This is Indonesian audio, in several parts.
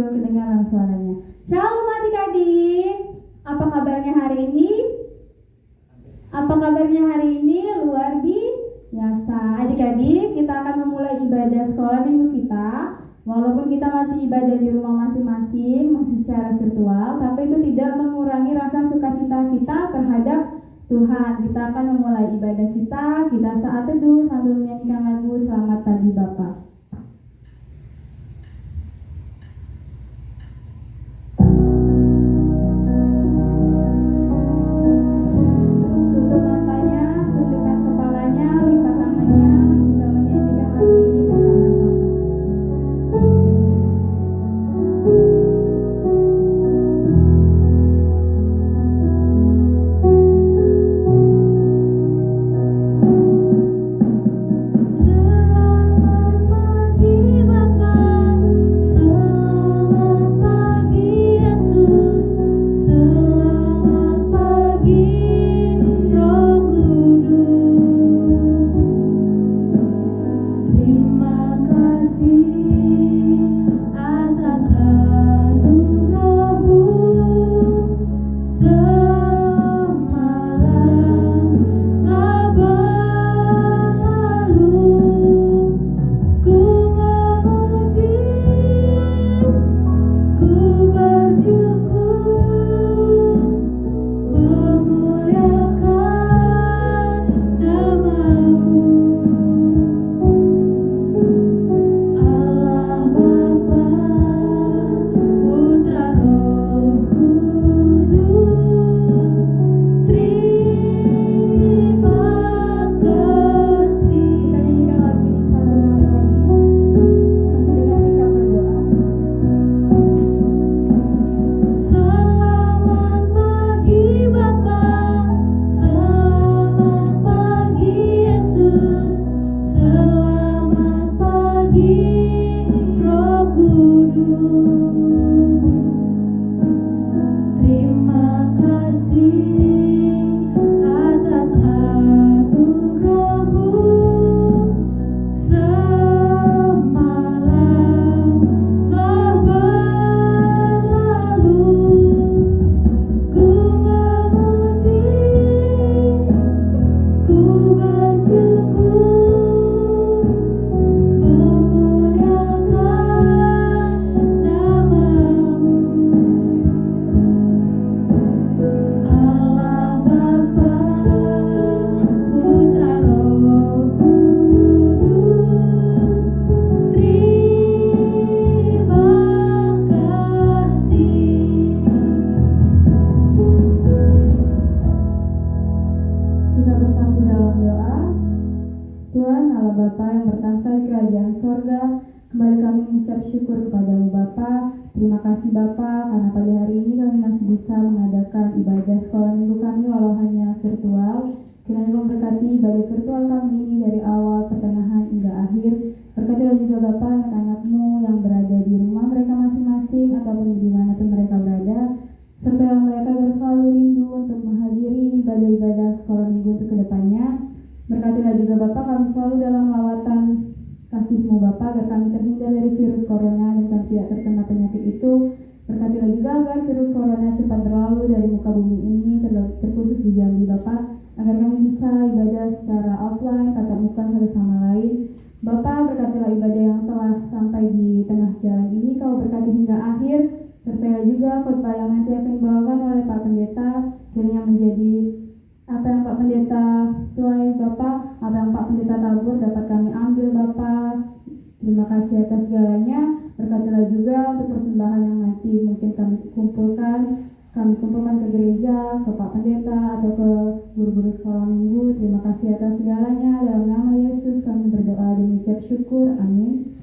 juga kedengaran suaranya. Shalom adik-adik, apa kabarnya hari ini? Luar biasa. Adik-adik, kita akan memulai ibadah sekolah minggu kita. Walaupun kita masih ibadah di rumah masing-masing, masih secara virtual, tapi itu tidak mengurangi rasa sukacita kita terhadap Tuhan. Kita akan memulai ibadah kita saat teduh sambil menyanyikan lagu Selamat Pagi Bapa.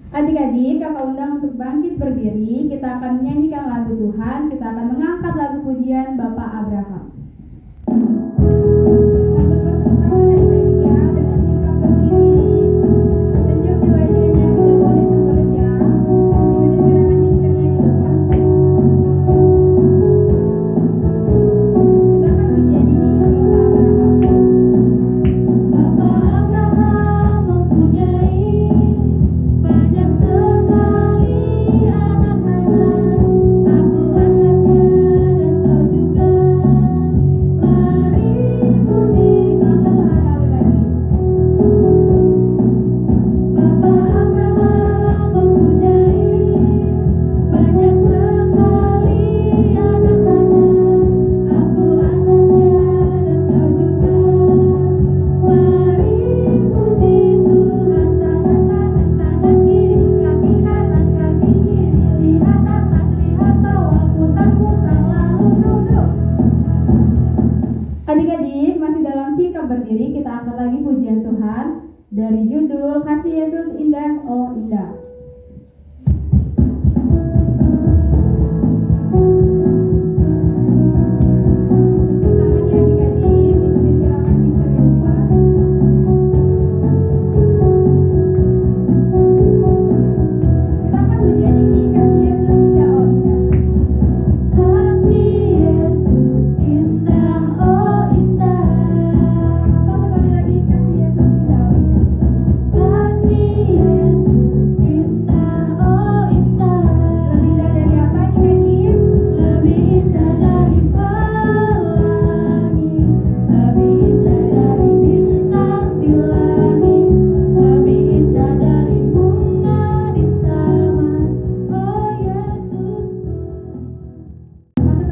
Adik-adik, kakak undang untuk bangkit berdiri. Kita akan menyanyikan lagu Tuhan. Kita akan mengangkat lagu pujian Bapak Abraham. Banyak sekali anak-anak dari judul Kasih Yesus Indah Oh Indah.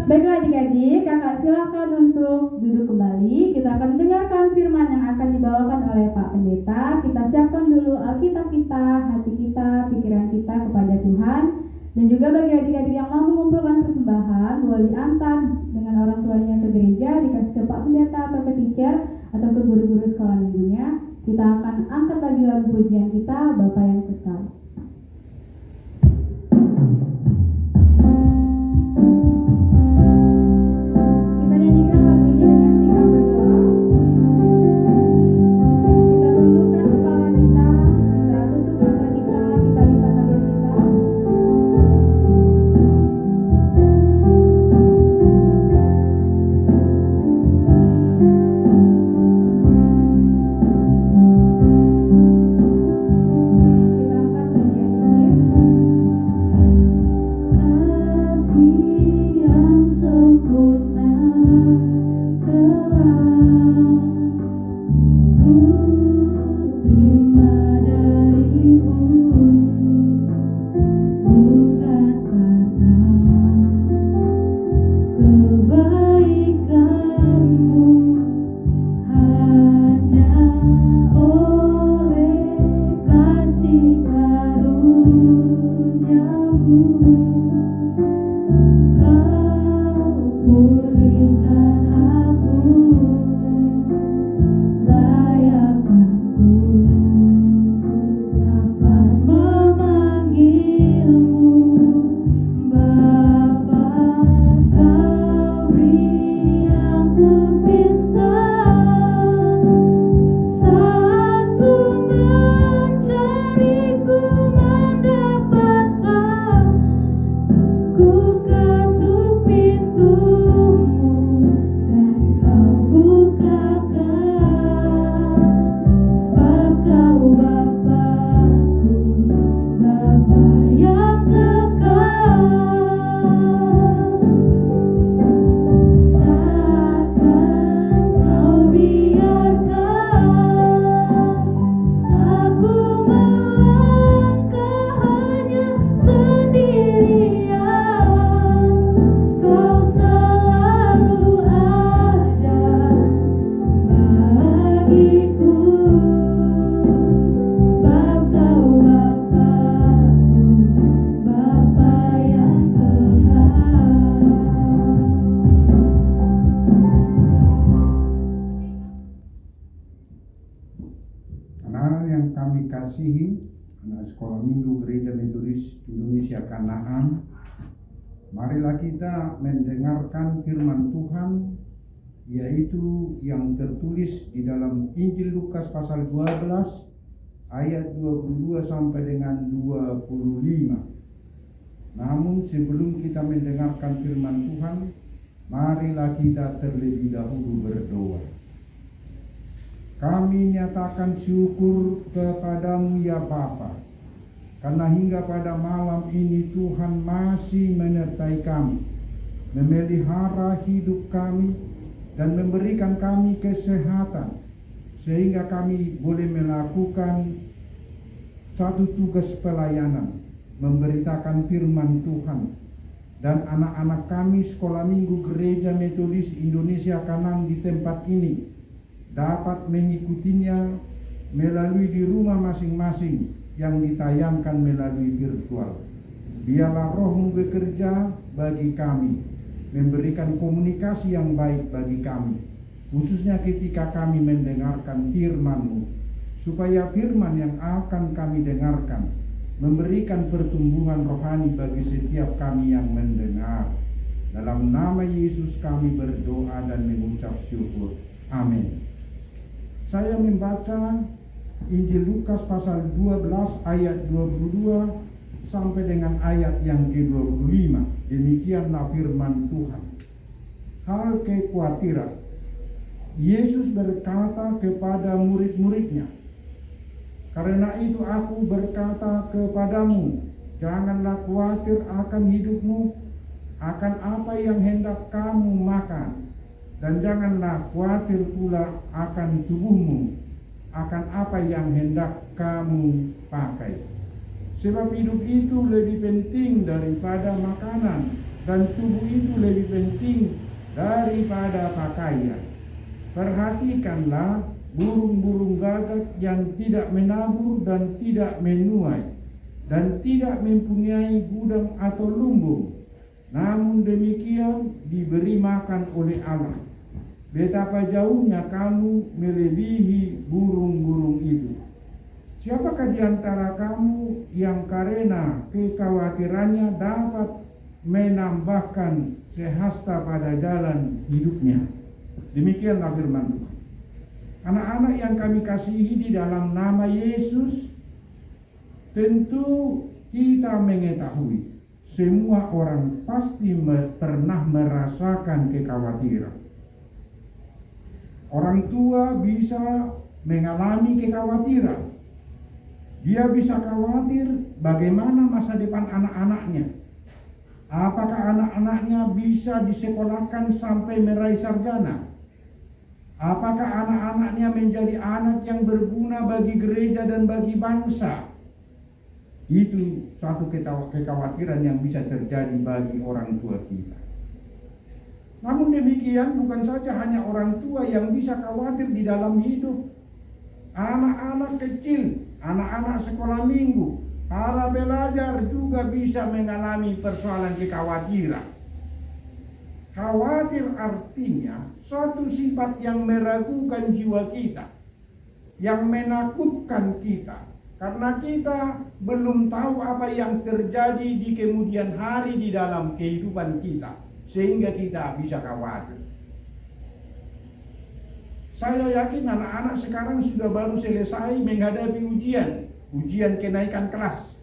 Baiklah adik-adik, kakak silakan untuk duduk kembali. Kita akan dengarkan firman yang akan dibawakan oleh Pak Pendeta. Kita siapkan dulu Alkitab kita, hati kita, pikiran kita kepada Tuhan. Dan juga bagi adik-adik yang mau mengumpulkan persembahan, boleh diantar dengan orang tuanya ke gereja, dikasih ke Pak Pendeta atau ke teacher, atau ke guru-guru sekolah minggunya. Kita akan angkat lagi lagu pujian kita, Bapa yang Kekal. Sekolah Minggu Gereja Metodis Indonesia Kanaan. Marilah kita mendengarkan firman Tuhan, yaitu yang tertulis di dalam Injil Lukas pasal 12 ayat 22 sampai dengan 25. Namun sebelum kita mendengarkan firman Tuhan, marilah kita terlebih dahulu berdoa. Kami nyatakan syukur kepadamu ya Bapa, karena hingga pada malam ini Tuhan masih menyertai kami, memelihara hidup kami, dan memberikan kami kesehatan, sehingga kami boleh melakukan satu tugas pelayanan, memberitakan firman Tuhan. Dan anak-anak kami Sekolah Minggu Gereja Metodis Indonesia Kanaan di tempat ini dapat mengikutinya melalui di rumah masing-masing yang ditayangkan melalui virtual. Biarlah Roh-Mu bekerja bagi kami, memberikan komunikasi yang baik bagi kami, khususnya ketika kami mendengarkan firman-Mu, supaya firman yang akan kami dengarkan memberikan pertumbuhan rohani bagi setiap kami yang mendengar. Dalam nama Yesus kami berdoa dan mengucap syukur. Amin. Saya membaca Injil Lukas pasal 12 ayat 22 sampai dengan ayat yang ke-25. Demikianlah firman Tuhan. Hal kekhawatiran. Yesus berkata kepada murid-muridnya, "Karena itu aku berkata kepadamu, janganlah khawatir akan hidupmu, akan apa yang hendak kamu makan, dan janganlah khawatir pula akan tubuhmu, akan apa yang hendak kamu pakai. Sebab hidup itu lebih penting daripada makanan, dan tubuh itu lebih penting daripada pakaian. Perhatikanlah burung-burung gagak yang tidak menabur dan tidak menuai, dan tidak mempunyai gudang atau lumbung, namun demikian diberi makan oleh Allah. Betapa jauhnya kamu melebihi burung-burung itu. Siapakah di antara kamu yang karena kekhawatirannya dapat menambahkan sehasta pada jalan hidupnya?" Demikianlah firman Tuhan. Anak-anak yang kami kasihi di dalam nama Yesus, tentu kita mengetahui semua orang pasti pernah merasakan kekhawatiran. Orang tua bisa mengalami kekhawatiran. Dia bisa khawatir bagaimana masa depan anak-anaknya. Apakah anak-anaknya bisa disekolahkan sampai meraih sarjana? Apakah anak-anaknya menjadi anak yang berguna bagi gereja dan bagi bangsa? Itu suatu kekhawatiran yang bisa terjadi bagi orang tua kita. Namun demikian, bukan saja hanya orang tua yang bisa khawatir di dalam hidup. Anak-anak kecil, anak-anak sekolah minggu, para belajar juga bisa mengalami persoalan kekhawatiran. Khawatir artinya suatu sifat yang meragukan jiwa kita, yang menakutkan kita, karena kita belum tahu apa yang terjadi di kemudian hari di dalam kehidupan kita, sehingga kita bisa khawatir. Saya yakin anak-anak sekarang sudah baru selesai menghadapi ujian kenaikan kelas.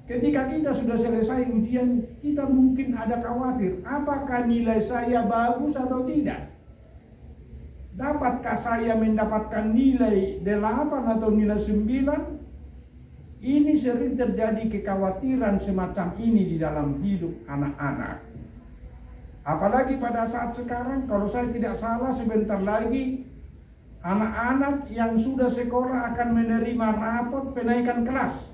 Ketika kita sudah selesai ujian, kita mungkin ada khawatir, apakah nilai saya bagus atau tidak? Dapatkah saya mendapatkan nilai 8 atau nilai 9? Ini sering terjadi kekhawatiran semacam ini di dalam hidup anak-anak. Apalagi pada saat sekarang, kalau saya tidak salah sebentar lagi anak-anak yang sudah sekolah akan menerima rapot kenaikan kelas.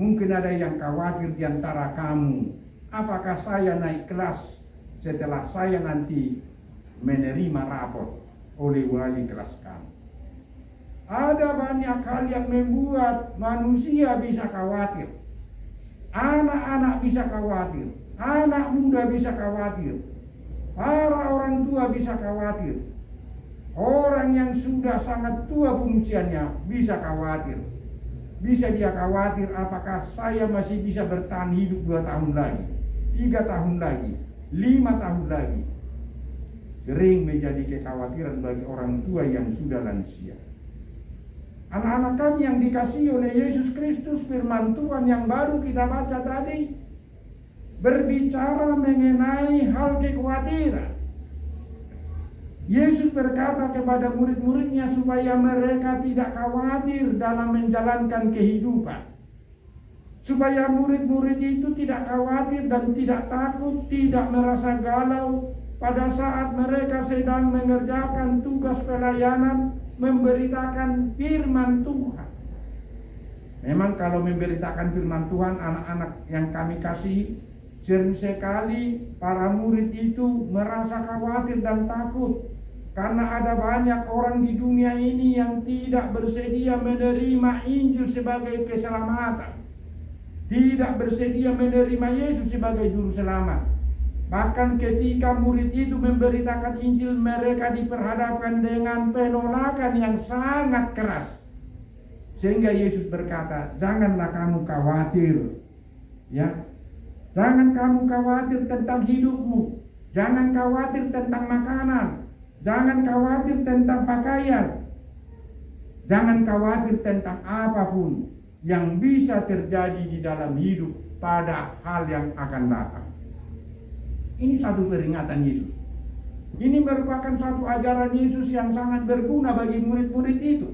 Mungkin ada yang khawatir di antara kamu, apakah saya naik kelas setelah saya nanti menerima rapot oleh wali kelas kamu. Ada banyak hal yang membuat manusia bisa khawatir. Anak-anak bisa khawatir, anak muda bisa khawatir, para orang tua bisa khawatir, orang yang sudah sangat tua pun usianya bisa khawatir. Bisa dia khawatir, apakah saya masih bisa bertahan hidup 2 tahun lagi, 3 tahun lagi, 5 tahun lagi. Sering menjadi kekhawatiran bagi orang tua yang sudah lansia. Anak-anak kami yang dikasihi oleh Yesus Kristus, firman Tuhan yang baru kita baca tadi berbicara mengenai hal kekhawatiran. Yesus berkata kepada murid-muridnya supaya mereka tidak khawatir dalam menjalankan kehidupan. Supaya murid-murid itu tidak khawatir dan tidak takut, tidak merasa galau pada saat mereka sedang mengerjakan tugas pelayanan, memberitakan firman Tuhan. Memang kalau memberitakan firman Tuhan, anak-anak yang kami kasih, sering sekali para murid itu merasa khawatir dan takut. Karena ada banyak orang di dunia ini yang tidak bersedia menerima Injil sebagai keselamatan, tidak bersedia menerima Yesus sebagai juru selamat. Bahkan ketika murid itu memberitakan Injil, mereka diperhadapkan dengan penolakan yang sangat keras. Sehingga Yesus berkata, janganlah kamu khawatir. Ya, jangan kamu khawatir tentang hidupmu. Jangan khawatir tentang makanan. Jangan khawatir tentang pakaian. Jangan khawatir tentang apapun yang bisa terjadi di dalam hidup pada hal yang akan datang. Ini satu peringatan Yesus. Ini merupakan satu ajaran Yesus yang sangat berguna bagi murid-murid itu.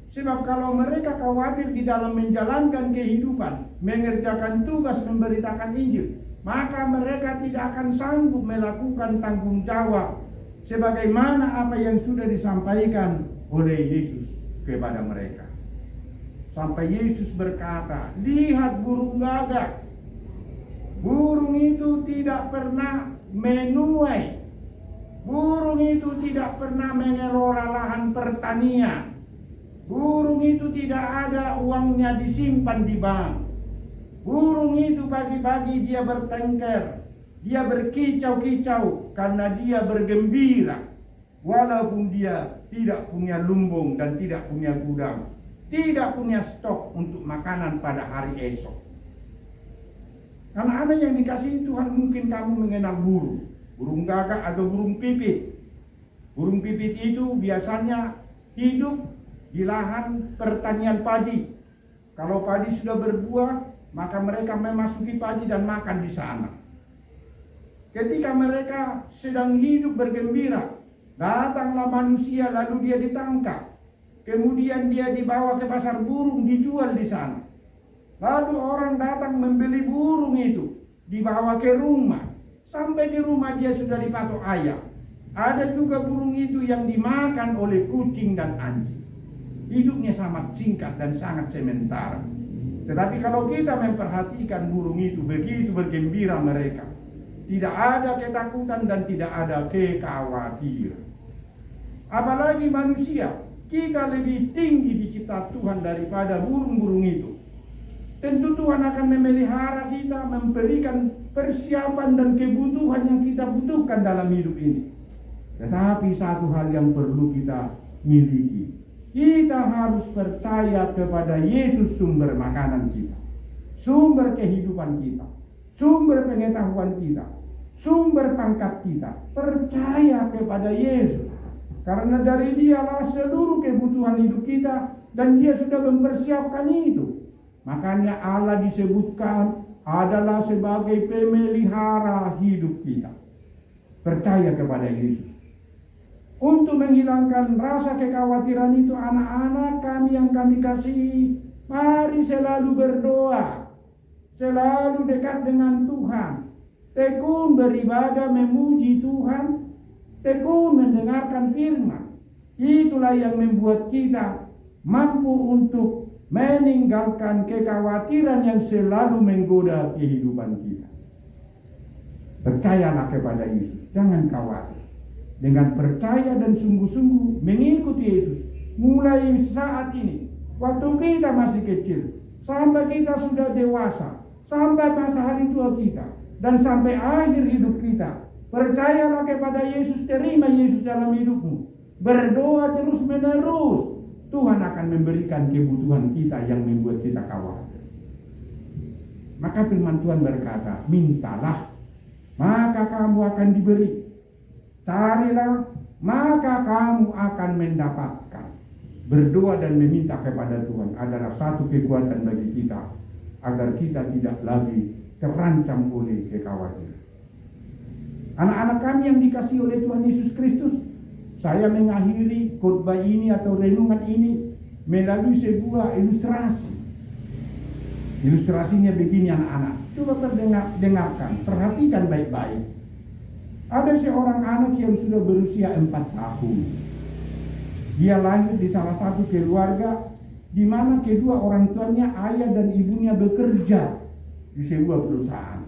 Sebab kalau mereka khawatir di dalam menjalankan kehidupan, mengerjakan tugas memberitakan Injil, maka mereka tidak akan sanggup melakukan tanggung jawab sebagaimana apa yang sudah disampaikan oleh Yesus kepada mereka. Sampai Yesus berkata, lihat burung gagak. Burung itu tidak pernah menuai. Burung itu tidak pernah mengelola lahan pertanian. Burung itu tidak ada uangnya disimpan di bank. Burung itu pagi-pagi dia bertengker, dia berkicau-kicau karena dia bergembira. Walaupun dia tidak punya lumbung dan tidak punya gudang, tidak punya stok untuk makanan pada hari esok. Anak-anak yang dikasihi Tuhan, mungkin kamu mengenal burung gagak atau burung pipit. Burung pipit itu biasanya hidup di lahan pertanian padi. Kalau padi sudah berbuah, maka mereka memasuki padi dan makan di sana. Ketika mereka sedang hidup bergembira, datanglah manusia lalu dia ditangkap. Kemudian dia dibawa ke pasar burung, dijual di sana. Lalu orang datang membeli burung itu, dibawa ke rumah. Sampai di rumah dia sudah dipatok ayam. Ada juga burung itu yang dimakan oleh kucing dan anjing. Hidupnya sangat singkat dan sangat sementara. Tetapi kalau kita memperhatikan burung itu, begitu bergembira mereka. Tidak ada ketakutan dan tidak ada kekhawatiran. Apalagi manusia, kita lebih tinggi dicipta Tuhan daripada burung-burung itu. Tentu Tuhan akan memelihara kita, memberikan persiapan dan kebutuhan yang kita butuhkan dalam hidup ini. Tetapi satu hal yang perlu kita miliki, kita harus percaya kepada Yesus, sumber makanan kita, sumber kehidupan kita, sumber pengetahuan kita, sumber pangkat kita. Percaya kepada Yesus, karena dari Dialah seluruh kebutuhan hidup kita dan Dia sudah mempersiapkan itu. Makanya Allah disebutkan adalah sebagai pemelihara hidup kita. Percaya kepada Yesus. Untuk menghilangkan rasa kekhawatiran itu, anak-anak kami yang kami kasihi, mari selalu berdoa, selalu dekat dengan Tuhan, tekun beribadah memuji Tuhan, tekun mendengarkan firman. Itulah yang membuat kita mampu untuk meninggalkan kekhawatiran yang selalu menggoda kehidupan kita. Percayalah kepada Yesus, jangan khawatir. Dengan percaya dan sungguh-sungguh mengikuti Yesus, mulai saat ini, waktu kita masih kecil, sampai kita sudah dewasa, sampai masa hari tua kita, dan sampai akhir hidup kita, percayalah kepada Yesus, terima Yesus dalam hidupmu, berdoa terus menerus. Tuhan akan memberikan kebutuhan kita yang membuat kita khawatir. Maka firman Tuhan berkata, mintalah, maka kamu akan diberi. Carilah, maka kamu akan mendapatkan. Berdoa dan meminta kepada Tuhan adalah satu kekuatan bagi kita, agar kita tidak lagi terancam oleh kekhawatiran. Anak-anak kami yang dikasihi oleh Tuhan Yesus Kristus, saya mengakhiri khotbah ini atau renungan ini melalui sebuah ilustrasi. Ilustrasinya begini anak-anak, coba dengarkan, perhatikan baik-baik. Ada seorang anak yang sudah berusia 4 tahun. Dia lahir di salah satu keluarga di mana kedua orang tuanya, ayah dan ibunya, bekerja di sebuah perusahaan.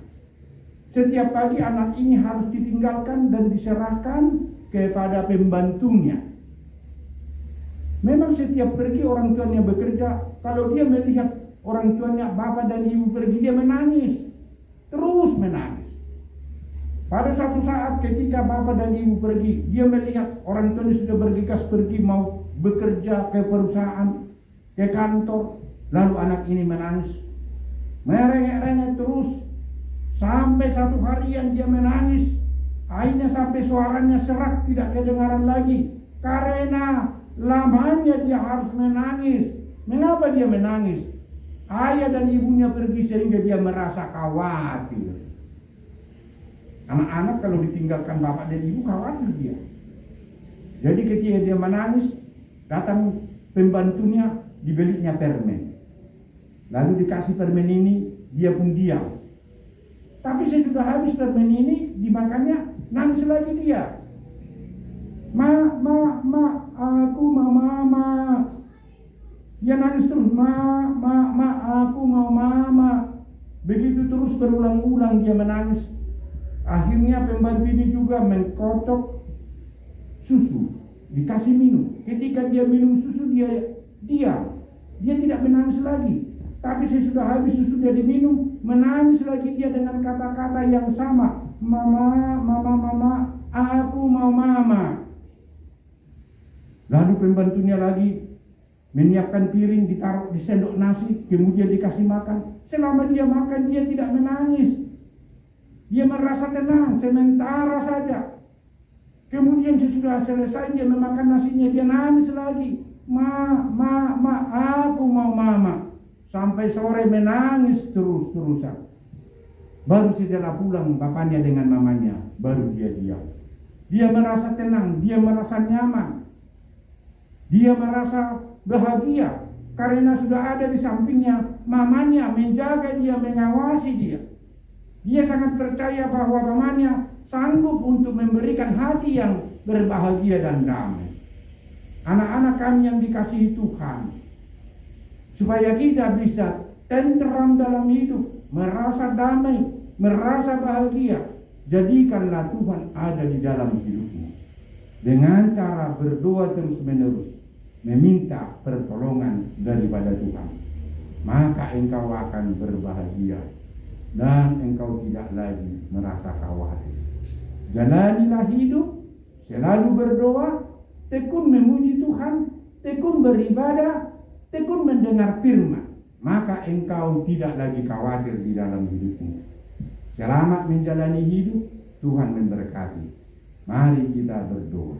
Setiap pagi anak ini harus ditinggalkan dan diserahkan kepada pembantunya. Memang setiap pergi orang tuanya bekerja, kalau dia melihat orang tuanya, bapak dan ibu pergi, dia menangis, terus menangis. Pada suatu saat ketika bapak dan ibu pergi, dia melihat orang tuanya sudah bergegas pergi mau bekerja ke perusahaan. ke kantor, lalu anak ini menangis, merengek-rengek terus, sampai satu harian dia menangis, akhirnya sampai suaranya serak, tidak kedengaran lagi, karena lamanya dia harus menangis. Mengapa dia menangis? Ayah dan ibunya pergi sehingga dia merasa khawatir. Anak-anak kalau ditinggalkan bapak dan ibu khawatir dia. Jadi ketika dia menangis, datang pembantunya, dibelinya permen. Lalu dikasih permen ini, dia pun diam. Tapi sesudah habis permen ini, dimakannya, nangis lagi dia. Aku mau mama. Dia nangis terus, aku mau mama. Begitu terus berulang-ulang dia menangis. Akhirnya pembantu ini juga mengkocok susu, dikasih minum. Ketika dia minum susu, dia diam. Dia tidak menangis lagi. Tapi sesudah habis susu dia diminum, menangis lagi dia dengan kata-kata yang sama. Mama, aku mau mama. Lalu pembantunya lagi menyiapkan piring, ditaruh di sendok nasi, kemudian dikasih makan. Selama dia makan, dia tidak menangis. Dia merasa tenang, sementara saja. Kemudian sesudah selesai dia memakan nasinya, dia nangis lagi. Aku mau mama. Sampai sore menangis terus-terusan. Baru setelah pulang bapaknya dengan mamanya, baru dia diam. Dia merasa tenang, dia merasa nyaman. Dia merasa bahagia karena sudah ada di sampingnya mamanya menjaga dia, mengawasi dia. Dia sangat percaya bahwa mamanya sanggup untuk memberikan hati yang berbahagia dan damai. Anak-anak kami yang dikasihi Tuhan, supaya kita bisa tenteram dalam hidup, merasa damai, merasa bahagia, jadikanlah Tuhan ada di dalam hidupmu. Dengan cara berdoa terus-menerus, meminta pertolongan daripada Tuhan, maka engkau akan berbahagia dan engkau tidak lagi merasa khawatir. Jalanilah hidup, selalu berdoa, tekun memuji Tuhan, tekun beribadah, tekun mendengar firman, maka engkau tidak lagi khawatir di dalam hidupmu. Selamat menjalani hidup, Tuhan memberkati. Mari kita berdoa.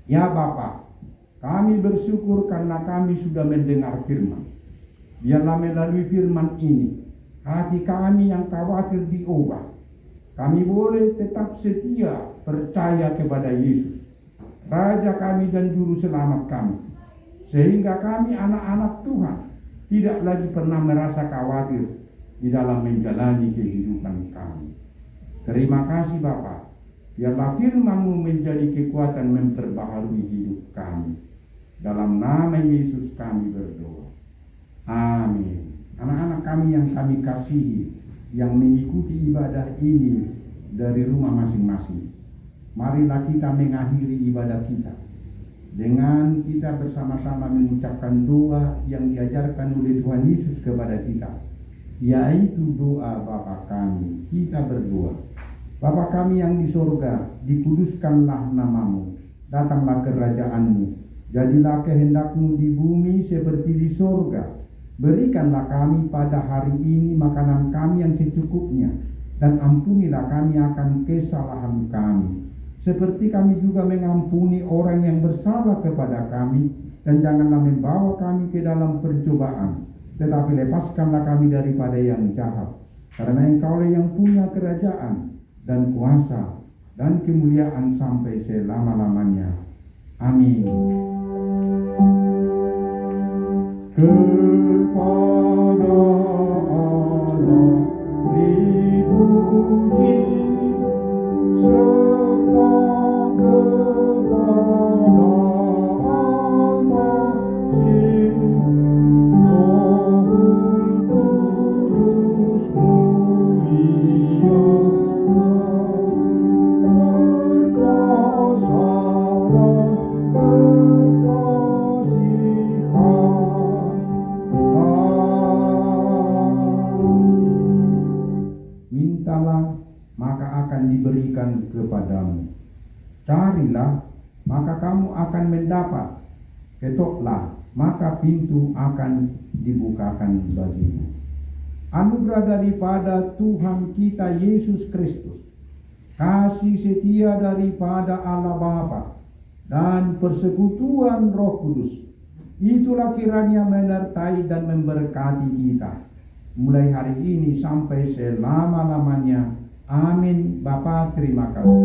Ya Bapa, kami bersyukur karena kami sudah mendengar firman. Biarlah melalui firman ini, hati kami yang khawatir diubah. Kami boleh tetap setia percaya kepada Yesus, Raja kami dan Juru Selamat kami. Sehingga kami anak-anak Tuhan tidak lagi pernah merasa khawatir di dalam menjalani kehidupan kami. Terima kasih Bapa. Biarlah firman-Mu menjadi kekuatan memperbaharui hidup kami. Dalam nama Yesus kami berdoa. Amin. Anak-anak kami yang kami kasihi, yang mengikuti ibadah ini dari rumah masing-masing, marilah kita mengakhiri ibadah kita dengan kita bersama-sama mengucapkan doa yang diajarkan oleh Tuhan Yesus kepada kita, yaitu doa Bapa kami. Kita berdoa. Bapa kami yang di sorga, dikuduskanlah namamu, datanglah kerajaan-Mu, jadilah kehendak-Mu di bumi seperti di sorga. Berikanlah kami pada hari ini makanan kami yang secukupnya, dan ampunilah kami akan kesalahan kami, seperti kami juga mengampuni orang yang bersalah kepada kami, dan janganlah membawa kami ke dalam percobaan, tetapi lepaskanlah kami daripada yang jahat, karena Engkaulah yang punya kerajaan dan kuasa dan kemuliaan sampai selama-lamanya. Amin. Kepada Allah dipuji, serta kepada Al-Masih, Roh Kudus muliakan, berkuasa dan berkasihan. Mintalah, maka akan diberikan kepadamu. Carilah, maka kamu akan mendapat. Ketoklah, maka pintu akan dibukakan bagimu. Anugerah daripada Tuhan kita Yesus Kristus, kasih setia daripada Allah Bapa, dan persekutuan Roh Kudus, itulah kiranya menyertai dan memberkati kita, mulai hari ini sampai selama-lamanya. Amin. Bapa, terima kasih.